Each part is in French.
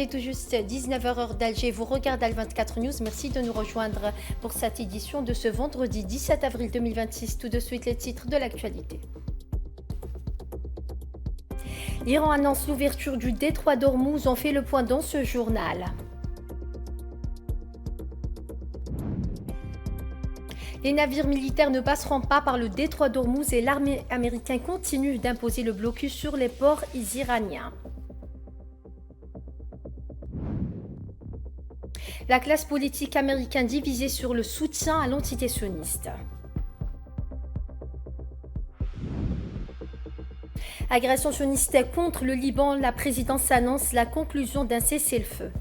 est tout juste 19h heure d'Alger. Vous regardez Al24 News. Merci de nous rejoindre pour cette édition de ce vendredi 17 avril 2026. Tout de suite, les titres de l'actualité. L'Iran annonce l'ouverture du détroit d'Ormuz. On fait le point dans ce journal. Les navires militaires ne passeront pas par le détroit d'Ormuz et l'armée américaine continue d'imposer le blocus sur les ports iraniens. La classe politique américaine divisée sur le soutien à l'entité sioniste. Agression sioniste contre le Liban, la présidence annonce la conclusion d'un cessez-le-feu.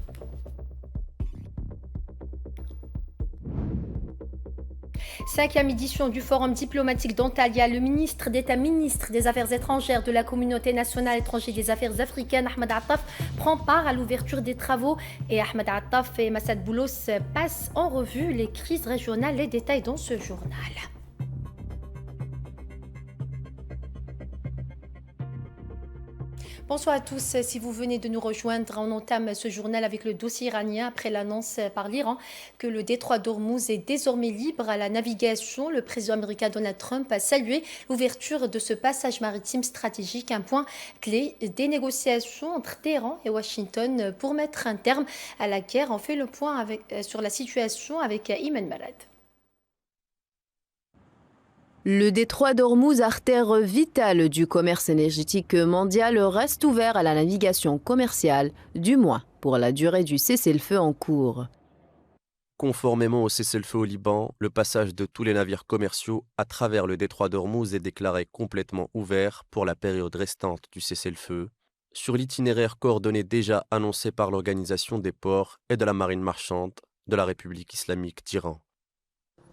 Cinquième édition du Forum diplomatique d'Antalya, le ministre d'État, ministre des Affaires étrangères de la Communauté nationale étrangère des Affaires africaines, Ahmed Attaf, prend part à l'ouverture des travaux et Ahmed Attaf et Massad Boulos passent en revue les crises régionales. Les détails dans ce journal. Bonsoir à tous. Si vous venez de nous rejoindre, on entame ce journal avec le dossier iranien après l'annonce par l'Iran que le détroit d'Ormuz est désormais libre à la navigation. Le président américain Donald Trump a salué l'ouverture de ce passage maritime stratégique, un point clé des négociations entre Téhéran et Washington pour mettre un terme à la guerre. On fait le point sur la situation avec Iman Malad. Le détroit d'Ormuz, artère vitale du commerce énergétique mondial, reste ouvert à la navigation commerciale, du moins pour la durée du cessez-le-feu en cours. Conformément au cessez-le-feu au Liban, le passage de tous les navires commerciaux à travers le détroit d'Ormuz est déclaré complètement ouvert pour la période restante du cessez-le-feu, sur l'itinéraire coordonné déjà annoncé par l'Organisation des ports et de la marine marchande de la République islamique d'Iran.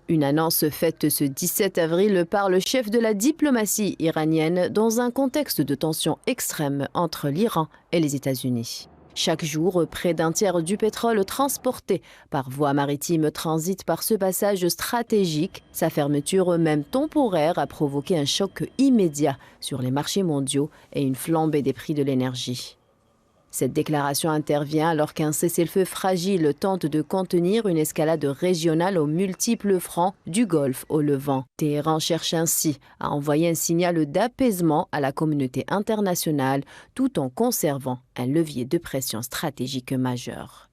Une annonce faite ce 17 avril par le chef de la diplomatie iranienne dans un contexte de tension extrême entre l'Iran et les États-Unis. Chaque jour, près d'un tiers du pétrole transporté par voie maritime transite par ce passage stratégique. Sa fermeture, même temporaire, a provoqué un choc immédiat sur les marchés mondiaux et une flambée des prix de l'énergie. Cette déclaration intervient alors qu'un cessez-le-feu fragile tente de contenir une escalade régionale aux multiples fronts du Golfe au Levant. Téhéran cherche ainsi à envoyer un signal d'apaisement à la communauté internationale tout en conservant un levier de pression stratégique majeur.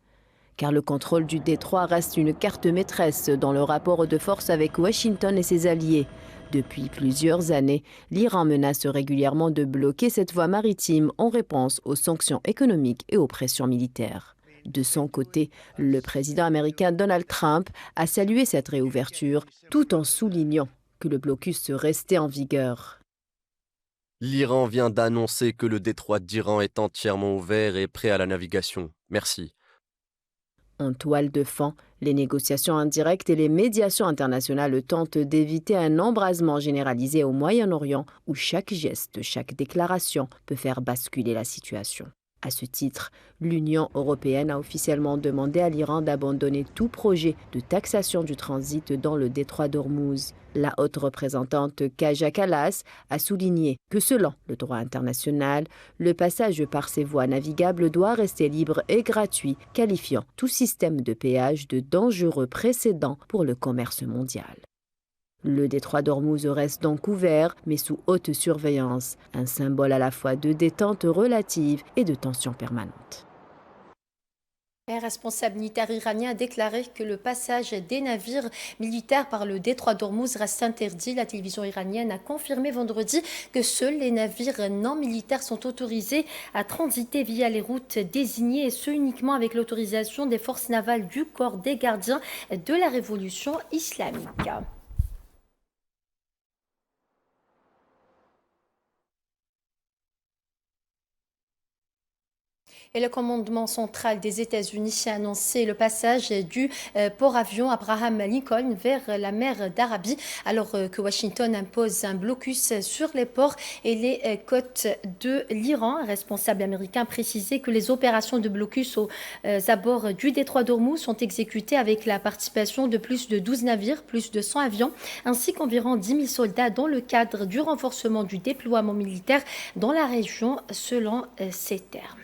Car le contrôle du détroit reste une carte maîtresse dans le rapport de force avec Washington et ses alliés. Depuis plusieurs années, l'Iran menace régulièrement de bloquer cette voie maritime en réponse aux sanctions économiques et aux pressions militaires. De son côté, le président américain Donald Trump a salué cette réouverture tout en soulignant que le blocus restait en vigueur. L'Iran vient d'annoncer que le détroit d'Iran est entièrement ouvert et prêt à la navigation. Merci. En toile de fond, les négociations indirectes et les médiations internationales tentent d'éviter un embrasement généralisé au Moyen-Orient où chaque geste, chaque déclaration peut faire basculer la situation. À ce titre, l'Union européenne a officiellement demandé à l'Iran d'abandonner tout projet de taxation du transit dans le détroit d'Ormuz. La haute représentante Kaja Kallas a souligné que selon le droit international, le passage par ces voies navigables doit rester libre et gratuit, qualifiant tout système de péage de dangereux précédent pour le commerce mondial. Le détroit d'Ormuz reste donc ouvert, mais sous haute surveillance, un symbole à la fois de détente relative et de tension permanente. Un responsable militaire iranien a déclaré que le passage des navires militaires par le détroit d'Ormuz reste interdit. La télévision iranienne a confirmé vendredi que seuls les navires non militaires sont autorisés à transiter via les routes désignées, et ce uniquement avec l'autorisation des forces navales du corps des gardiens de la révolution islamique. Et le commandement central des États-Unis a annoncé le passage du port-avions Abraham Lincoln vers la mer d'Arabie, alors que Washington impose un blocus sur les ports et les côtes de l'Iran. Un responsable américain a précisé que les opérations de blocus aux abords du détroit d'Ormuz sont exécutées avec la participation de plus de 12 navires, plus de 100 avions, ainsi qu'environ 10 000 soldats dans le cadre du renforcement du déploiement militaire dans la région, selon ces termes.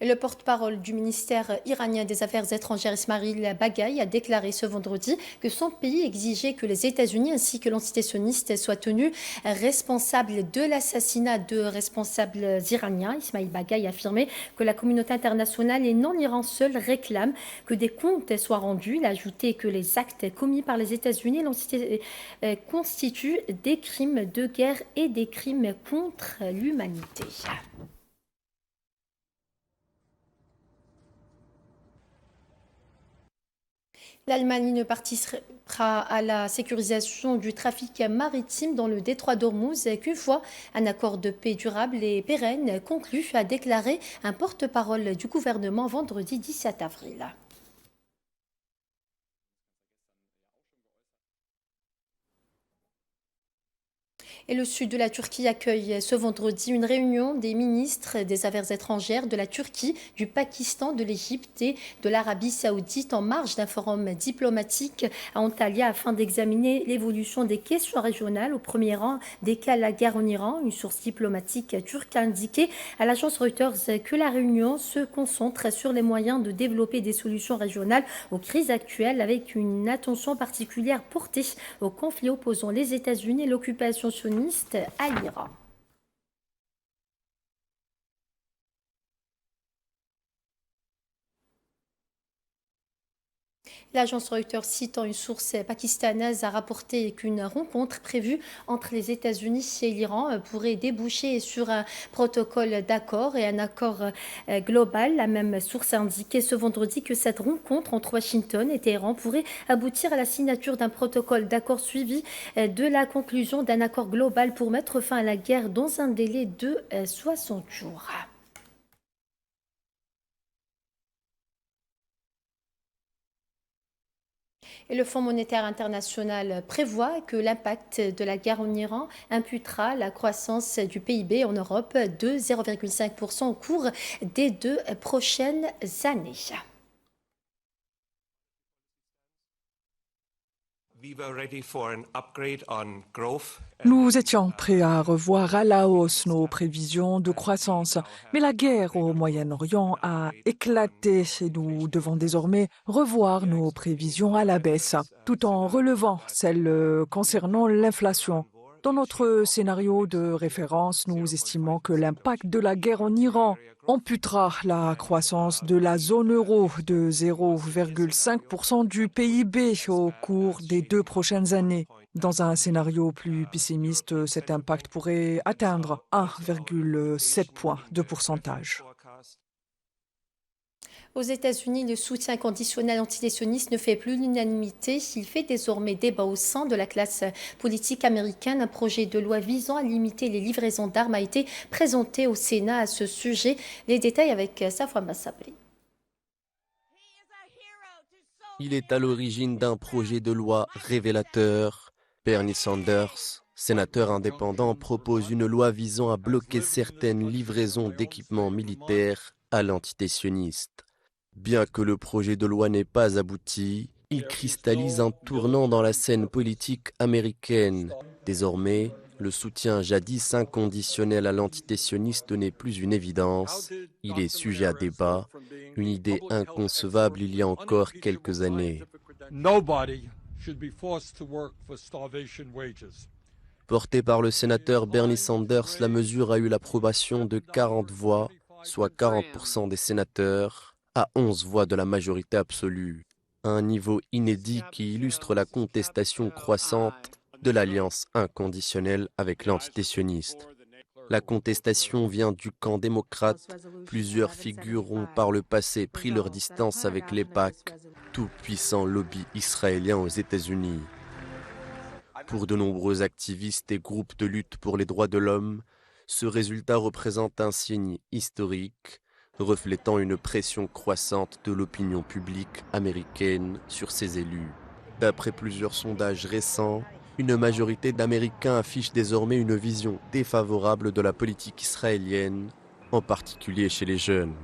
Et le porte-parole du ministère iranien des Affaires étrangères Ismail Baghaei a déclaré ce vendredi que son pays exigeait que les États-Unis ainsi que l'entité sioniste soient tenus responsables de l'assassinat de responsables iraniens. Ismail Baghaei a affirmé que la communauté internationale et non l'Iran seul réclament que des comptes soient rendus. Il a ajouté que les actes commis par les États-Unis et l'entité constituent des crimes de guerre et des crimes contre l'humanité. L'Allemagne ne participera à la sécurisation du trafic maritime dans le détroit d'Ormuz qu'une fois un accord de paix durable et pérenne conclu, a déclaré un porte-parole du gouvernement vendredi 17 avril. Et le sud de la Turquie accueille ce vendredi une réunion des ministres des Affaires étrangères de la Turquie, du Pakistan, de l'Égypte et de l'Arabie saoudite en marge d'un forum diplomatique à Antalya afin d'examiner l'évolution des questions régionales, au premier rang desquelles la guerre en Iran. Une source diplomatique turque a indiqué à l'agence Reuters que la réunion se concentre sur les moyens de développer des solutions régionales aux crises actuelles avec une attention particulière portée au conflit opposant les États-Unis et l'occupation sioniste à l'Iran. L'agence Reuters, citant une source pakistanaise, a rapporté qu'une rencontre prévue entre les États-Unis et l'Iran pourrait déboucher sur un protocole d'accord et un accord global. La même source a indiqué ce vendredi que cette rencontre entre Washington et Téhéran pourrait aboutir à la signature d'un protocole d'accord suivi de la conclusion d'un accord global pour mettre fin à la guerre dans un délai de 60 jours. Et le Fonds monétaire international prévoit que l'impact de la guerre en Iran imputera la croissance du PIB en Europe de 0,5% au cours des 2 prochaines années. Nous étions prêts à revoir à la hausse nos prévisions de croissance, mais la guerre au Moyen-Orient a éclaté et nous devons désormais revoir nos prévisions à la baisse, tout en relevant celles concernant l'inflation. Dans notre scénario de référence, nous estimons que l'impact de la guerre en Iran amputera la croissance de la zone euro de 0,5% du PIB au cours des 2 prochaines années. Dans un scénario plus pessimiste, cet impact pourrait atteindre 1,7 points de pourcentage. Aux États-Unis, le soutien conditionnel antitétionniste ne fait plus l'unanimité. Il fait désormais débat au sein de la classe politique américaine. Un projet de loi visant à limiter les livraisons d'armes a été présenté au Sénat à ce sujet. Les détails avec Safwan Bassabri. Il est à l'origine d'un projet de loi révélateur. Bernie Sanders, sénateur indépendant, propose une loi visant à bloquer certaines livraisons d'équipements militaires à l'antitétionniste. Bien que le projet de loi n'ait pas abouti, il cristallise un tournant dans la scène politique américaine. Désormais, le soutien jadis inconditionnel à l'antitétionniste n'est plus une évidence. Il est sujet à débat, une idée inconcevable il y a encore quelques années. Portée par le sénateur Bernie Sanders, la mesure a eu l'approbation de 40 voix, soit 40% des sénateurs, à 11 voix de la majorité absolue. Un niveau inédit qui illustre la contestation croissante de l'alliance inconditionnelle avec l'antitétionniste. La contestation vient du camp démocrate. Plusieurs figures ont par le passé pris leur distance avec l'EPAC, tout puissant lobby israélien aux États-Unis. Pour de nombreux activistes et groupes de lutte pour les droits de l'homme, ce résultat représente un signe historique, reflétant une pression croissante de l'opinion publique américaine sur ses élus. D'après plusieurs sondages récents, une majorité d'Américains affiche désormais une vision défavorable de la politique israélienne, en particulier chez les jeunes.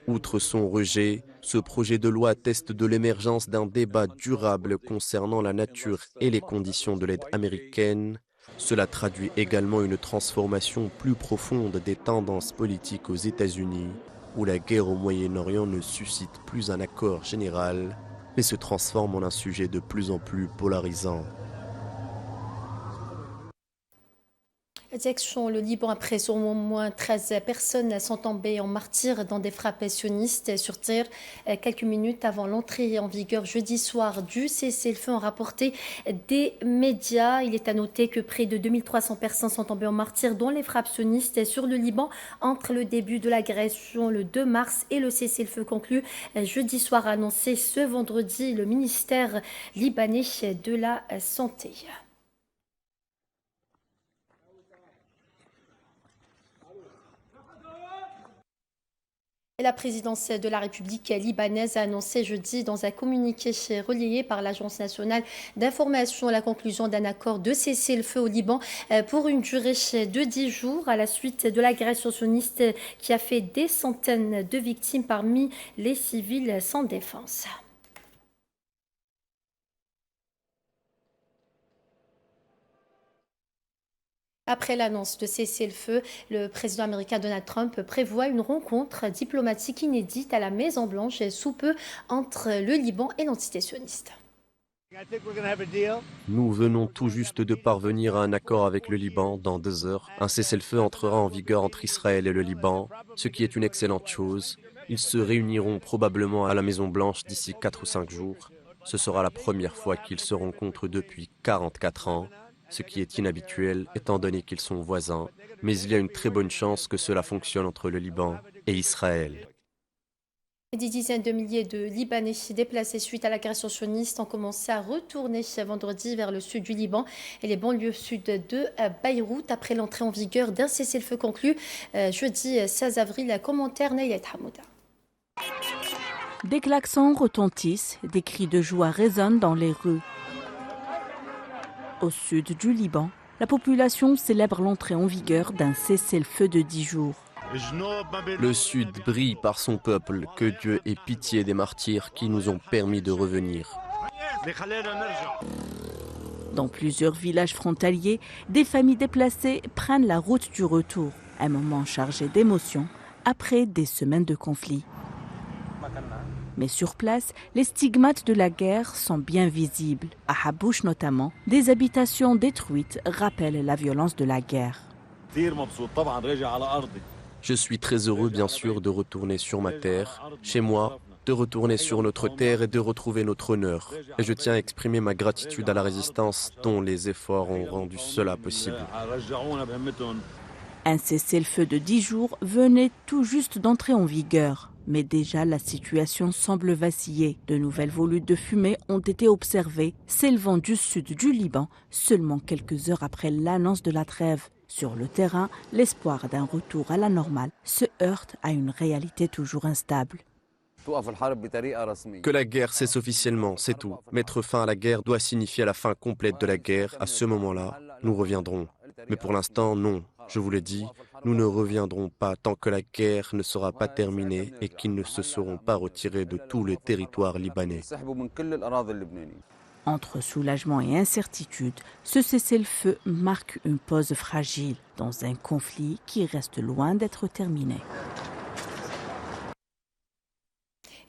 Outre son rejet, ce projet de loi atteste de l'émergence d'un débat durable concernant la nature et les conditions de l'aide américaine. Cela traduit également une transformation plus profonde des tendances politiques aux États-Unis, où la guerre au Moyen-Orient ne suscite plus un accord général, mais se transforme en un sujet de plus en plus polarisant. Direction le Liban, à présent, au moins 13 personnes sont tombées en martyrs dans des frappes sionistes sur Tyr. Quelques minutes avant l'entrée en vigueur jeudi soir du cessez-le-feu, ont rapporté des médias. Il est à noter que près de 2300 personnes sont tombées en martyrs dans les frappes sionistes sur le Liban entre le début de l'agression le 2 mars et le cessez-le-feu conclu jeudi soir, annoncé ce vendredi le ministère libanais de la Santé. Et la présidence de la République libanaise a annoncé jeudi dans un communiqué relayé par l'Agence nationale d'information la conclusion d'un accord de cessez-le-feu au Liban pour une durée de 10 jours à la suite de l'agression sioniste qui a fait des centaines de victimes parmi les civils sans défense. Après l'annonce de cessez-le-feu, le président américain Donald Trump prévoit une rencontre diplomatique inédite à la Maison-Blanche sous peu entre le Liban et l'entité sioniste. Nous venons tout juste de parvenir à un accord avec le Liban dans 2 heures. Un cessez-le-feu entrera en vigueur entre Israël et le Liban, ce qui est une excellente chose. Ils se réuniront probablement à la Maison-Blanche d'ici 4 ou 5 jours. Ce sera la première fois qu'ils se rencontrent depuis 44 ans, ce qui est inhabituel étant donné qu'ils sont voisins, mais il y a une très bonne chance que cela fonctionne entre le Liban et Israël. Des dizaines de milliers de Libanais déplacés suite à l'agression sioniste ont commencé à retourner vendredi vers le sud du Liban et les banlieues sud de Beyrouth après l'entrée en vigueur d'un cessez-le-feu conclu jeudi 16 avril. Commentaire Nayet Hamouda. Des klaxons retentissent, des cris de joie résonnent dans les rues. Au sud du Liban, la population célèbre l'entrée en vigueur d'un cessez-le-feu de 10 jours. Le Sud brille par son peuple, que Dieu ait pitié des martyrs qui nous ont permis de revenir. Dans plusieurs villages frontaliers, des familles déplacées prennent la route du retour. Un moment chargé d'émotions après des semaines de conflits. Mais sur place, les stigmates de la guerre sont bien visibles. À Habouch notamment, des habitations détruites rappellent la violence de la guerre. Je suis très heureux, bien sûr, de retourner sur ma terre, chez moi, de retourner sur notre terre et de retrouver notre honneur. Et je tiens à exprimer ma gratitude à la résistance dont les efforts ont rendu cela possible. Un cessez-le-feu de 10 jours venait tout juste d'entrer en vigueur. Mais déjà, la situation semble vaciller. De nouvelles volutes de fumée ont été observées, s'élevant du sud du Liban, seulement quelques heures après l'annonce de la trêve. Sur le terrain, l'espoir d'un retour à la normale se heurte à une réalité toujours instable. Que la guerre cesse officiellement, c'est tout. Mettre fin à la guerre doit signifier la fin complète de la guerre. À ce moment-là, nous reviendrons. Mais pour l'instant, non. Je vous l'ai dit, nous ne reviendrons pas tant que la guerre ne sera pas terminée et qu'ils ne se seront pas retirés de tout le territoire libanais. Entre soulagement et incertitude, ce cessez-le-feu marque une pause fragile dans un conflit qui reste loin d'être terminé.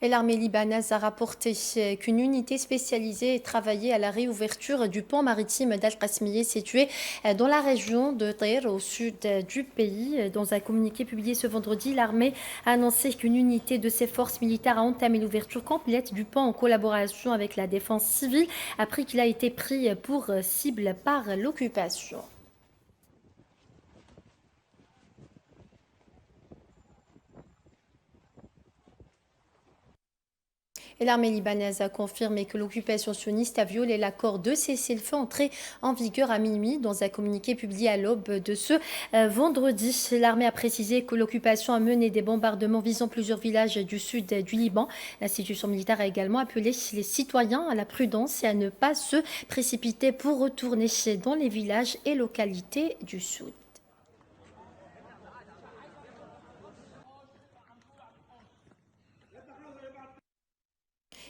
Et l'armée libanaise a rapporté qu'une unité spécialisée travaillait à la réouverture du pont maritime d'Al-Qasmieh situé dans la région de Tyr, au sud du pays. Dans un communiqué publié ce vendredi, l'armée a annoncé qu'une unité de ses forces militaires a entamé l'ouverture complète du pont en collaboration avec la défense civile après qu'il a été pris pour cible par l'occupation. Et l'armée libanaise a confirmé que l'occupation sioniste a violé l'accord de cessez-le-feu entré en vigueur à minuit. Dans un communiqué publié à l'aube de ce vendredi, l'armée a précisé que l'occupation a mené des bombardements visant plusieurs villages du sud du Liban. L'institution militaire a également appelé les citoyens à la prudence et à ne pas se précipiter pour retourner dans les villages et localités du sud.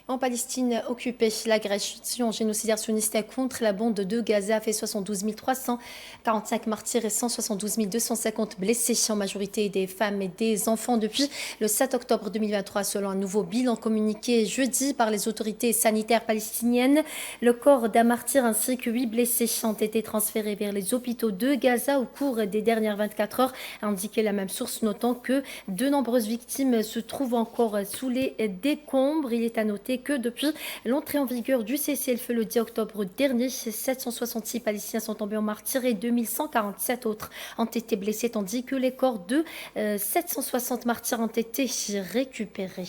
En Palestine occupée, l'agression génocidaire sioniste contre la bande de Gaza a fait 72 345 martyrs et 172 250 blessés, en majorité des femmes et des enfants depuis le 7 octobre 2023, selon un nouveau bilan communiqué jeudi par les autorités sanitaires palestiniennes. Le corps d'un martyr ainsi que 8 blessés ont été transférés vers les hôpitaux de Gaza au cours des dernières 24 heures, a indiqué la même source, notant que de nombreuses victimes se trouvent encore sous les décombres. Il est à noter que depuis l'entrée en vigueur du cessez-le-feu le 10 octobre dernier, 766 Palestiniens sont tombés en martyrs et 2147 autres ont été blessés, tandis que les corps de 760 martyrs ont été récupérés.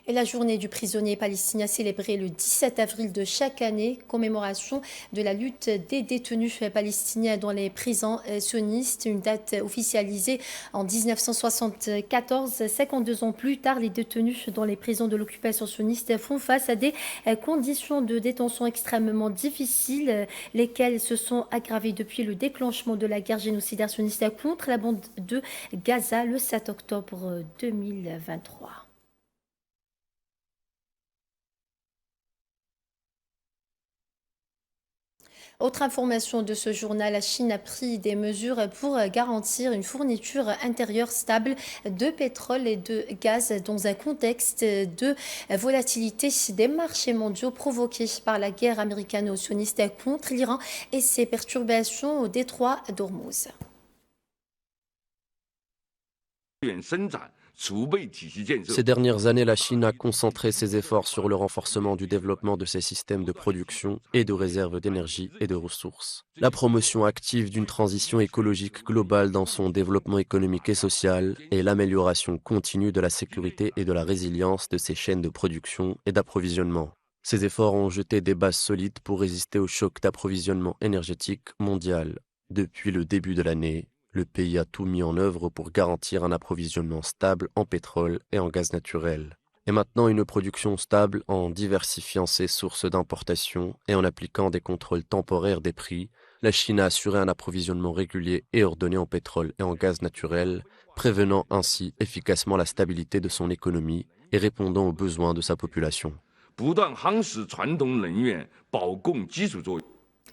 Et la journée du prisonnier palestinien célébrée le 17 avril de chaque année, commémoration de la lutte des détenus palestiniens dans les prisons sionistes, une date officialisée en 1974. 52 ans plus tard, les détenus dans les prisons de l'occupation sioniste font face à des conditions de détention extrêmement difficiles, lesquelles se sont aggravées depuis le déclenchement de la guerre génocidaire sioniste contre la bande de Gaza le 7 octobre 2023. Autre information de ce journal, la Chine a pris des mesures pour garantir une fourniture intérieure stable de pétrole et de gaz dans un contexte de volatilité des marchés mondiaux provoqués par la guerre américano-sioniste contre l'Iran et ses perturbations au détroit d'Ormuz. Ces dernières années, la Chine a concentré ses efforts sur le renforcement du développement de ses systèmes de production et de réserve d'énergie et de ressources. La promotion active d'une transition écologique globale dans son développement économique et social et l'amélioration continue de la sécurité et de la résilience de ses chaînes de production et d'approvisionnement. Ces efforts ont jeté des bases solides pour résister au choc d'approvisionnement énergétique mondial. Depuis le début de l'année, le pays a tout mis en œuvre pour garantir un approvisionnement stable en pétrole et en gaz naturel. Et maintenant une production stable en diversifiant ses sources d'importation et en appliquant des contrôles temporaires des prix, la Chine a assuré un approvisionnement régulier et ordonné en pétrole et en gaz naturel, prévenant ainsi efficacement la stabilité de son économie et répondant aux besoins de sa population.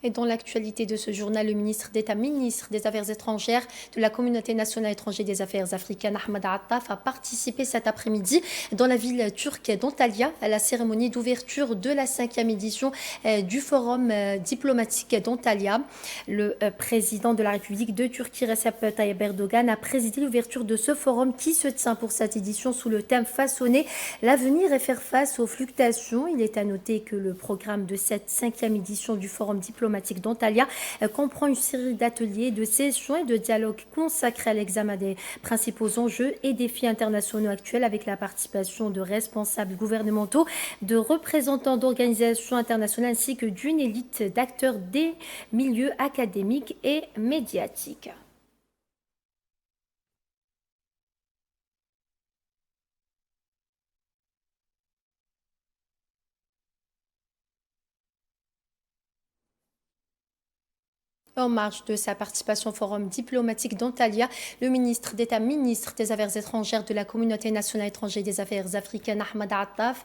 Et dans l'actualité de ce journal, le ministre d'État, ministre des Affaires étrangères de la Communauté nationale étrangère des Affaires africaines, Ahmed Attaf, a participé cet après-midi dans la ville turque d'Antalya à la cérémonie d'ouverture de la 5e édition du Forum diplomatique d'Antalya. Le président de la République de Turquie, Recep Tayyip Erdogan, a présidé l'ouverture de ce forum qui se tient pour cette édition sous le thème façonner l'avenir et faire face aux fluctuations. Il est à noter que le programme de cette 5e édition du Forum diplomatique d'Antalya comprend une série d'ateliers, de sessions et de dialogues consacrés à l'examen des principaux enjeux et défis internationaux actuels avec la participation de responsables gouvernementaux, de représentants d'organisations internationales ainsi que d'une élite d'acteurs des milieux académiques et médiatiques. En marge de sa participation au forum diplomatique d'Antalya, le ministre d'État, ministre des Affaires étrangères de la Communauté nationale étrangère des Affaires africaines, Ahmed Attaf,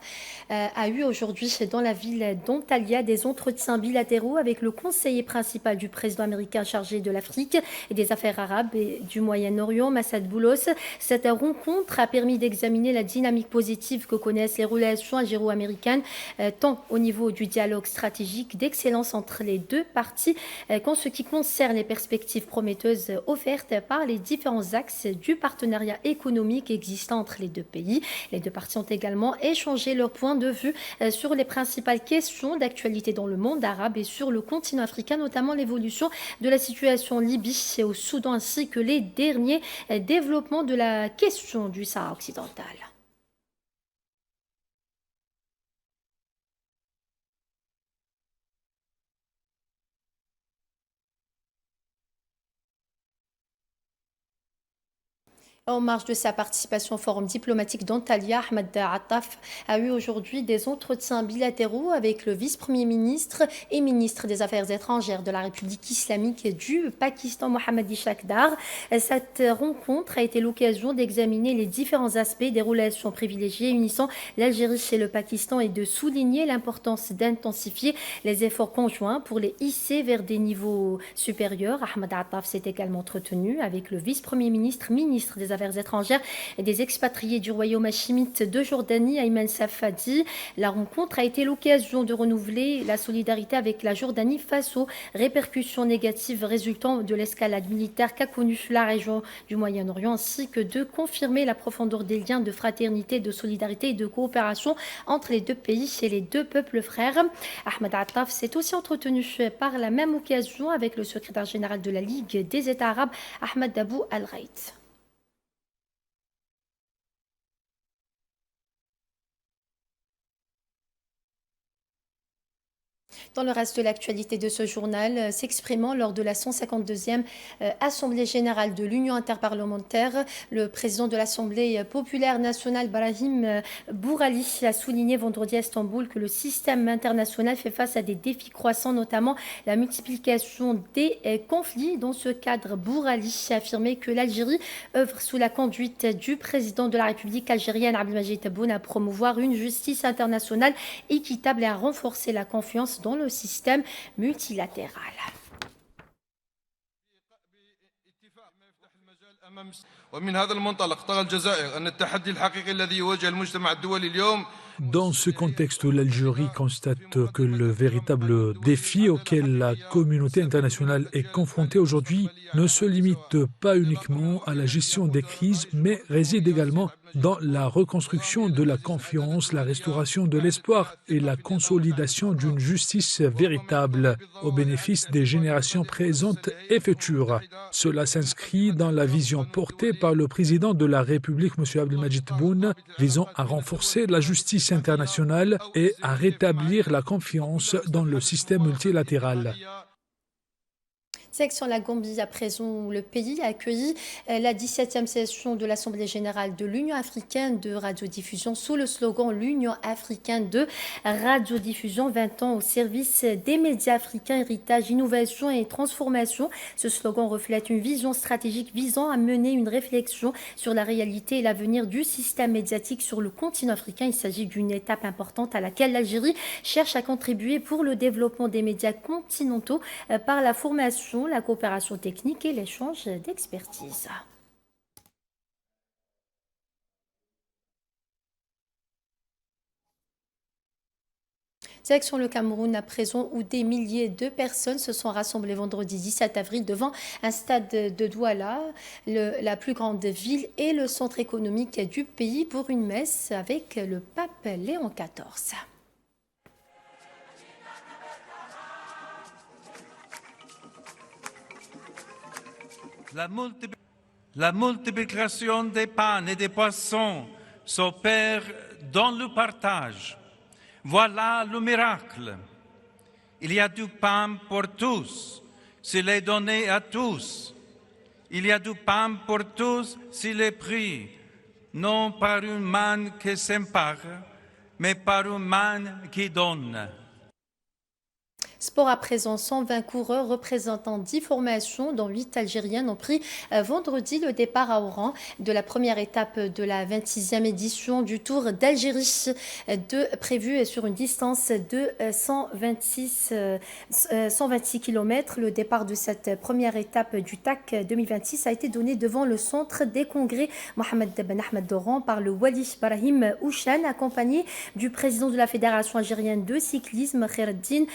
a eu aujourd'hui dans la ville d'Antalya des entretiens bilatéraux avec le conseiller principal du président américain chargé de l'Afrique et des Affaires arabes et du Moyen-Orient, Massad Boulos. Cette rencontre a permis d'examiner la dynamique positive que connaissent les relations algéro-américaines, tant au niveau du dialogue stratégique d'excellence entre les deux parties qu'en ce qui concerne les perspectives prometteuses offertes par les différents axes du partenariat économique existant entre les deux pays. Les deux parties ont également échangé leur point de vue sur les principales questions d'actualité dans le monde arabe et sur le continent africain, notamment l'évolution de la situation en Libye et au Soudan, ainsi que les derniers développements de la question du Sahara occidental. En marge de sa participation au forum diplomatique d'Antalya, Ahmed Attaf a eu aujourd'hui des entretiens bilatéraux avec le vice-premier ministre et ministre des Affaires étrangères de la République islamique du Pakistan, Mohammad Ishaq Dar. Cette rencontre a été l'occasion d'examiner les différents aspects des relations privilégiées unissant l'Algérie et le Pakistan et de souligner l'importance d'intensifier les efforts conjoints pour les hisser vers des niveaux supérieurs. Ahmed Attaf s'est également entretenu avec le vice-premier ministre, ministre des Affaires étrangères et des expatriés du royaume hachimite de Jordanie, Ayman Safadi. La rencontre a été l'occasion de renouveler la solidarité avec la Jordanie face aux répercussions négatives résultant de l'escalade militaire qu'a connue la région du Moyen-Orient, ainsi que de confirmer la profondeur des liens de fraternité, de solidarité et de coopération entre les deux pays et les deux peuples frères. Ahmed Attaf s'est aussi entretenu par la même occasion avec le secrétaire général de la Ligue des États arabes, Ahmed Abou Al-Raït. Dans le reste de l'actualité de ce journal, s'exprimant lors de la 152e Assemblée générale de l'Union interparlementaire, le président de l'Assemblée populaire nationale, Brahim Bourali, a souligné vendredi à Istanbul que le système international fait face à des défis croissants, notamment la multiplication des conflits. Dans ce cadre, Bourali a affirmé que l'Algérie œuvre sous la conduite du président de la République algérienne, Abdelmadjid Tebboune, à promouvoir une justice internationale équitable et à renforcer la confiance dans le système multilatéral. Dans ce contexte, l'Algérie constate que le véritable défi auquel la communauté internationale est confrontée aujourd'hui ne se limite pas uniquement à la gestion des crises, mais réside également dans la reconstruction de la confiance, la restauration de l'espoir et la consolidation d'une justice véritable au bénéfice des générations présentes et futures. Cela s'inscrit dans la vision portée par le président de la République, M. Abdelmadjid Tebboune, visant à renforcer la justice internationale et à rétablir la confiance dans le système multilatéral. Section la Gambie, à présent, où le pays a accueilli la 17e session de l'Assemblée générale de l'Union africaine de radiodiffusion sous le slogan l'Union africaine de radiodiffusion, 20 ans au service des médias africains, héritage, innovation et transformation. Ce slogan reflète une vision stratégique visant à mener une réflexion sur la réalité et l'avenir du système médiatique sur le continent africain. Il s'agit d'une étape importante à laquelle l'Algérie cherche à contribuer pour le développement des médias continentaux par la formation, la coopération technique et l'échange d'expertise. Direction le Cameroun à présent, où des milliers de personnes se sont rassemblées vendredi 17 avril devant un stade de Douala, la plus grande ville et le centre économique du pays, pour une messe avec le pape Léon XIV. La multiplication des pains et des poissons s'opère dans le partage. Voilà le miracle. Il y a du pain pour tous, s'il est donné à tous. Il y a du pain pour tous, s'il est pris, non par une main qui s'empare, mais par une main qui donne. Sport à présent, 120 coureurs représentant 10 formations, dont 8 algériennes, ont pris vendredi le départ à Oran de la première étape de la 26e édition du Tour d'Algérie, prévue sur une distance de 126 km. Le départ de cette première étape du TAC 2026 a été donné devant le centre des congrès Mohamed Ben Ahmed d'Oran par le Wali Brahim Ouchan, accompagné du président de la Fédération algérienne de cyclisme, Khaireddine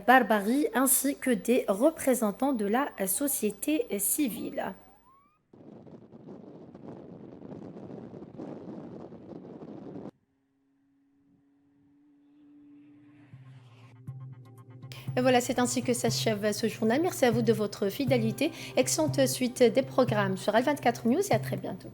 Barbari, ainsi que des représentants de la société civile. Et voilà, c'est ainsi que s'achève ce journal. Merci à vous de votre fidélité. Excellente suite des programmes sur Al24 News et à très bientôt.